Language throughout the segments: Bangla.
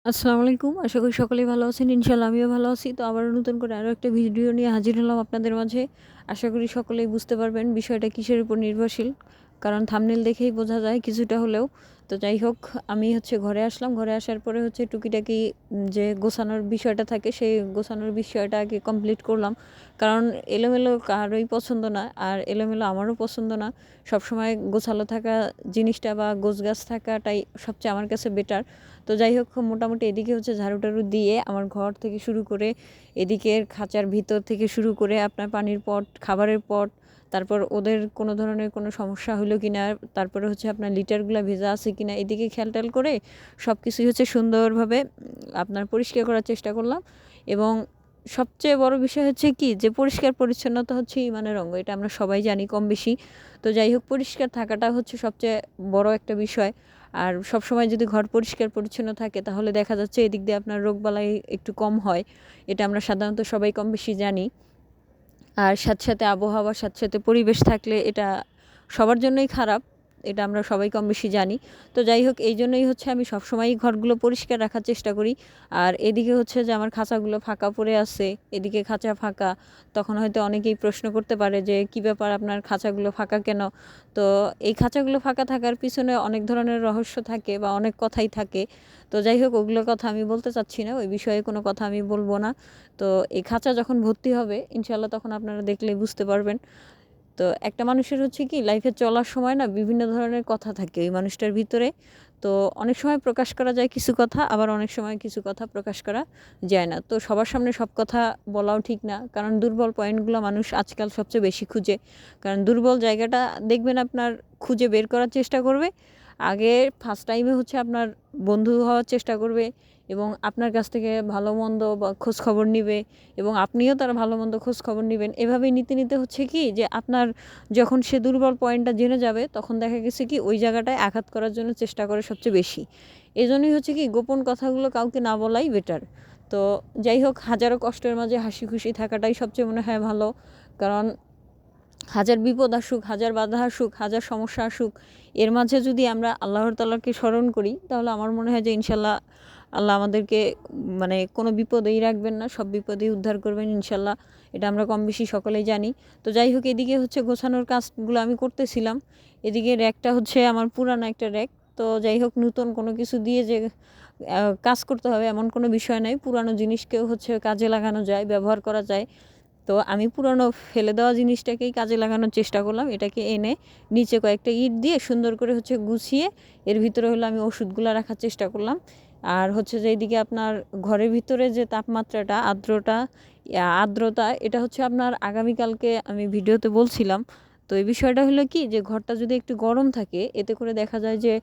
আসসালামু আলাইকুম। আশা করি সকলেই ভালো আছেন। ইনশাআল্লাহ আমিও ভালো আছি। তো আবারও নতুন করে আরো একটা ভিডিও নিয়ে হাজির হলাম আপনাদের মাঝে। আশা করি সকলেই বুঝতে পারবেন বিষয়টা কিসের উপর নির্ভরশীল। কারণ থাম্বনেল দেখেই বোঝা যায় কিছুটা হলেও। তো যাই হোক, আমি ঘরে আসলাম। ঘরে আসার পরে টুকিটাকি যে গোছানোর বিষয়টা থাকে সেই গোছানোর বিষয়টা আগে কমপ্লিট করলাম। কারণ এলোমেলো কারোই পছন্দ না। আর এলোমেলো আমারও পছন্দ না। সবসময় গোছালো থাকা জিনিসটা বা গোছগাছ থাকাটাই সবচেয়ে আমার কাছে বেটার। তো যাই হোক, মোটামুটি এদিকে ঝাড়ু-টাড়ু দিয়ে আমার ঘর থেকে শুরু করে এদিকের খাঁচার ভিতর থেকে শুরু করে আপনার পানির পট, খাবারের পট, তারপর ওদের কোনো ধরনের কোনো সমস্যা হলো কিনা, তারপরে আপনার লিটারগুলা ভেজা আছে কিনা এদিকে খেয়াল-টেয়াল করে সবকিছুই সুন্দরভাবে আপনার পরিষ্কার করার চেষ্টা করলাম। এবং সবচেয়ে বড় বিষয় কি যে পরিষ্কার পরিচ্ছন্নতা ইমানের অঙ্গ। এটা আমরা সবাই জানি কম-বেশি। তো যাই হোক, পরিষ্কার থাকাটা সবচেয়ে বড় একটা বিষয়। আর সবসময় যদি ঘর পরিষ্কার পরিচ্ছন্ন থাকে তাহলে দেখা যাচ্ছে এদিক দিয়ে আপনার রোগবালাই একটু কম হয়। এটা আমরা সাধারণত সবাই কম-বেশি জানি। আর সাথে আবহাওয়ার সাথে পরিবেশ থাকলে এটা সবার জন্যই খারাপ। এটা আমরা সবাই কম-বেশি জানি। তো যাই হোক, এইজন্যই আমি সবসময়ই ঘরগুলো পরিষ্কার রাখার চেষ্টা করি। আর এদিকে যে আমার খাঁচাগুলো ফাঁকা পড়ে আছে, এদিকে খাঁচা ফাঁকা। তখন হয়তো অনেকেই প্রশ্ন করতে পারে যে, "কী ব্যাপার, আপনার খাঁচাগুলো ফাঁকা কেন?" তো এই খাঁচাগুলো ফাঁকা থাকার পিছনে অনেক ধরনের রহস্য থাকে বা অনেক কথাই থাকে। তো যাই হোক, ওগুলোর কথা আমি বলতে চাচ্ছি না। ওই বিষয়ে কোনো কথা আমি বলব না। তো এই খাঁচা যখন ভর্তি হবে ইনশাআল্লাহ তখন আপনারা দেখলেই বুঝতে পারবেন। তো একটা মানুষের কি লাইফে চলার সময় না বিভিন্ন ধরনের কথা থাকে ওই মানুষটার ভিতরে। তো অনেক সময় প্রকাশ করা যায় কিছু কথা, আবার অনেক সময় কিছু কথা প্রকাশ করা যায় না। তো সবার সামনে সব কথা বলাও ঠিক না। কারণ দুর্বল পয়েন্টগুলো মানুষ আজকাল সবচেয়ে বেশি খুঁজে। কারণ দুর্বল জায়গাটা দেখবেন আপনার খুঁজে বের করার চেষ্টা করবে। আগে ফার্স্ট টাইমে আপনার বন্ধু হওয়ার চেষ্টা করবে এবং আপনার কাছ থেকে ভালো-মন্দ বা খোঁজখবর নিবে এবং আপনিও তার ভালো-মন্দ খোঁজখবর নিবেন। এভাবেই নিতে কি যে আপনার যখন সে দুর্বল পয়েন্টটা জেনে যাবে তখন দেখা গেছে কি ওই জায়গাটায় আঘাত করার জন্য চেষ্টা করে সবচেয়ে বেশি। এজন্যই কি গোপন কথাগুলো কাউকে না বলাই বেটার। তো যাই হোক, হাজারো কষ্টের মাঝে হাসি-খুশি থাকাটাই সবচেয়ে মনে হয় ভালো। কারণ হাজার বিপদ আসুক, হাজার বাধা আসুক, হাজার সমস্যা আসুক, এর মাঝে যদি আমরা আল্লাহর তাআলাকে স্মরণ করি তাহলে আমার মনে হয় যে ইনশাআল্লাহ আল্লাহ আমাদেরকে কোনো বিপদেই রাখবেন না, সব বিপদেই উদ্ধার করবেন ইনশাআল্লাহ। এটা আমরা কম-বেশি সকলেই জানি। তো যাই হোক, এদিকে গোছানোর কাজগুলো আমি করতেছিলাম। এদিকে র‍্যাকটা আমার পুরানো একটা র‍্যাক। তো যাই হোক, নতুন কোনো কিছু দিয়ে যে কাজ করতে হবে এমন কোনো বিষয় নাই। পুরানো জিনিসকেও কাজে লাগানো যায়, ব্যবহার করা যায়। তো আমি পুরানো ফেলে দেওয়া জিনিসটাকেই কাজে লাগানোর চেষ্টা করলাম। এটাকে এনে নিচে কয়েকটা ইট দিয়ে সুন্দর করে গুছিয়ে এর ভিতরে আমি ওষুধগুলা রাখার চেষ্টা করলাম। আর যে এইদিকে আপনার ঘরের ভিতরে যে তাপমাত্রাটা, আর্দ্রতা এটা আপনার আগামীকালকে আমি ভিডিওতে বলছিলাম। তো এই বিষয়টা হলো কি যে ঘরটা যদি একটু গরম থাকে এতে করে দেখা যায় যে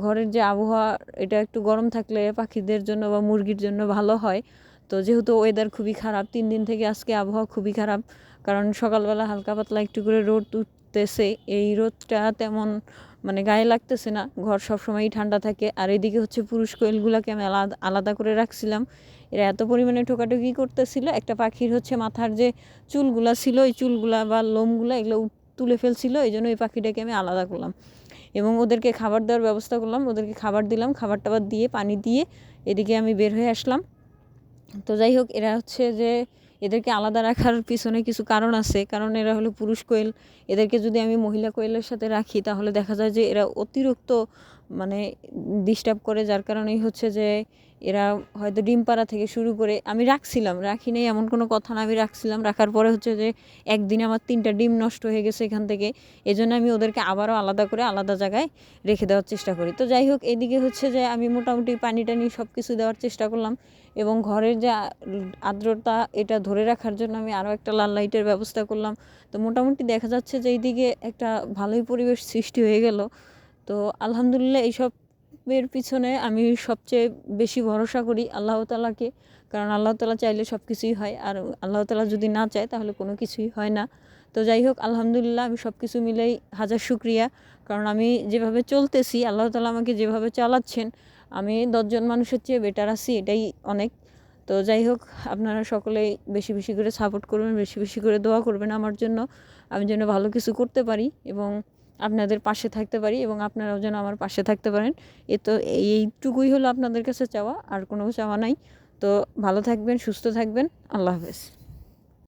ঘরের যে আবহাওয়া এটা একটু গরম থাকলে পাখিদের জন্য বা মুরগির জন্য ভালো হয়। তো যেহেতু ওয়েদার খুবই খারাপ, ৩ দিন থেকে আজকে আবহাওয়া খুবই খারাপ। কারণ সকালবেলা হালকা পাতলা একটু করে রোদ উঠতেছে। এই রোদটা তেমন গায়ে লাগতেছে না। ঘর সবসময়ই ঠান্ডা থাকে। আর এদিকে পুরুষ কোয়েলগুলাকে আমি আলাদা করে রাখছিলাম। এরা এত পরিমাণে ঠোকাঠুকি করতেছিল। একটা পাখির মাথার যে চুলগুলা ছিল, ওই চুলগুলা বা লোমগুলা এগুলো তুলে ফেলছিল। এইজন্য এই পাখিটাকে আমি আলাদা করলাম এবং ওদেরকে খাবার দেওয়ার ব্যবস্থা করলাম। ওদেরকে খাবার দিলাম। খাবার-টাবার দিয়ে, পানি দিয়ে এদিকে আমি বের হয়ে আসলাম। তো যাই হোক, এরা যে এদেরকে আলাদা রাখার পিছনে কিছু কারণ আছে। কারণ এরা হলো পুরুষ কোয়েল। এদেরকে যদি আমি মহিলা কোয়েলের সাথে রাখি তাহলে দেখা যায় যে এরা অতিরিক্ত মানে ডিস্টার্ব করে, যার কারণেই যে এরা হয়তো ডিম পাড়া থেকে শুরু করে আমি রাখছিলাম, রাখি নাই এমন কোনো কথা না, আমি রাখছিলাম। রাখার পরে যে একদিনে আমার ৩টা ডিম নষ্ট হয়ে গেছে এখান থেকে। এজন্য আমি ওদেরকে আবারও আলাদা করে আলাদা জায়গায় রেখে দেওয়ার চেষ্টা করি। তো যাই হোক, এদিকে যে আমি মোটামুটি পানি-টানি সব কিছু দেওয়ার চেষ্টা করলাম এবং ঘরের যে আর্দ্রতা এটা ধরে রাখার জন্য আমি আরও একটা লাল লাইটের ব্যবস্থা করলাম। তো মোটামুটি দেখা যাচ্ছে যে এইদিকে একটা ভালোই পরিবেশ সৃষ্টি হয়ে গেল। তো আলহামদুলিল্লাহ, এইসবের পিছনে আমি সবচেয়ে বেশি ভরসা করি আল্লাহ তাআলাকে। কারণ আল্লাহ তাআলা চাইলে সব কিছুই হয়। আর আল্লাহ তাআলা যদি না চায় তাহলে কোনো কিছুই হয় না। তো যাই হোক, আলহামদুলিল্লাহ, আমি সব কিছু মিলেই হাজার শুকরিয়া। কারণ আমি যেভাবে চলতেছি, আল্লাহ তাআলা আমাকে যেভাবে চালাচ্ছেন, আমি ১০ জন মানুষের চেয়ে বেটার আছি, এটাই অনেক। তো যাই হোক, আপনারা সকলেই বেশি বেশি করে সাপোর্ট করবেন, বেশি বেশি করে দোয়া করবেন আমার জন্য। আমি যেন ভালো কিছু করতে পারি এবং আপনাদের পাশে থাকতে পারি এবং আপনারাও যেন আমার পাশে থাকতে পারেন। তো এইটুকুই হলো আপনাদের কাছে চাওয়া, আর কোনো চাওয়া নাই। তো ভালো থাকবেন, সুস্থ থাকবেন। আল্লাহ হাফেজ।